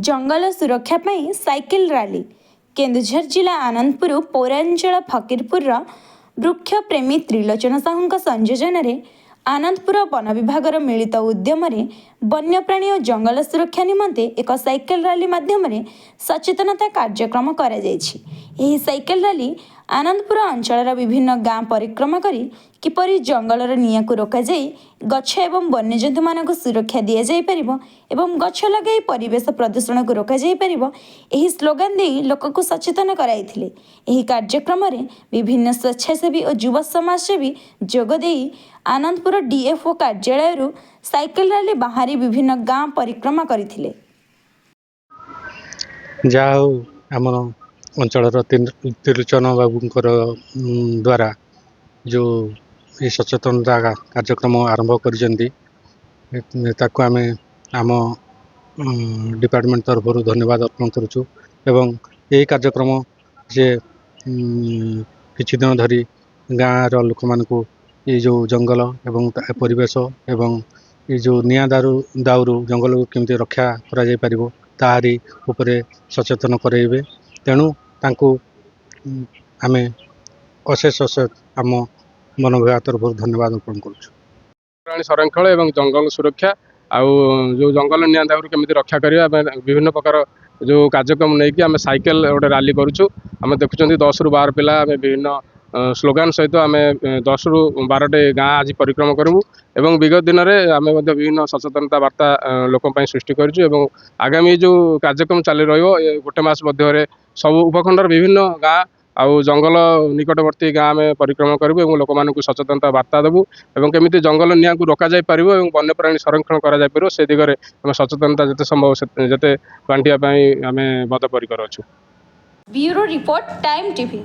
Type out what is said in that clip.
जंगल सुरक्षा पाई cycle rally Keonjhar जिला आनंदपुर पौरांचल फकीरपुर वृक्ष प्रेमी त्रिलोचन साहू संयोजन में आनंदपुर वन विभागर मिलित उद्यम वन्यप्राणी और जंगल सुरक्षा निमंते एक साइकिल रैली माध्यम सचेतनता कार्यक्रम करा जायछि। एही साइकिल रैली आनंदपुर अंचल विभिन्न गाँ परिक्रमा करी किपरि जंगलर निया को रोका जाई गछ एवं वन्यजंतु मानक सुरक्षा दिया जाई परिबो एवं गछ लगाई परिवेश प्रदूषण को रोका जाई परिबो एही स्लोगान दे लोक को सचेतन कराइथिले। एही कार्यक्रम रे विभिन्न स्वेच्छासेवी और युवा समाजसेवी जोग देई आनंदपुर डीएफओ कार्यालय रु साइकिल रैली बाहरी विभिन्न गाँ परिक्रमा करथिले। जाओ आमर अंचल त्रिलोचन बाबूंकर द्वारा जो ये सचेतनता कार्यक्रम आरंभ कर आम डिपार्टमेंट तरफ धन्यवाद अर्पण करुचु एवं यही कार्यक्रम जे किछि दिन धरी गाँव लोक मानकु ये जो जंगल एवं परिवेश एवं ये जो निया दाउरू जंगल को केमती रक्षा करा जाय परिबो ताहारी उपरे सचेतन कराइबे। तेणु तांको आमे अशेष आम वन विभाग तरफ धन्यवाद अर्पण करुचु। प्राणी संरक्षण एवं जंगल सुरक्षा आउ जो जंगल निया दाउरू केमती रक्षा करिया विभिन्न प्रकार जो कार्यक्रम नहीं कि आम साइकेल गोटे रैली करुचु। आम देखुं 10 ରୁ 12 पिला विभिन्न स्लोगान सहित आम 10 ରୁ 12टे गाँ आज परिक्रमा करूँ एवं विगत दिन में आम विभिन्न सचेतनता वार्ता लोक सृष्टि करूँ। आगामी जो कार्यक्रम चली रोटे मास मध्य सब उपखंडर विभिन्न गाँ आउ जंगल निकटवर्ती गाँ में परिक्रमा करूँ और लोक मानक सचेतनता वार्ता देवु और केमी जंगल निया को रोक जापर और वन्यप्राणी संरक्षण कर से दिगरे आम सचेतनता जिते संभव जिते बांटिया आम बद्धपरिकर अच्छु। Bureau report time TV.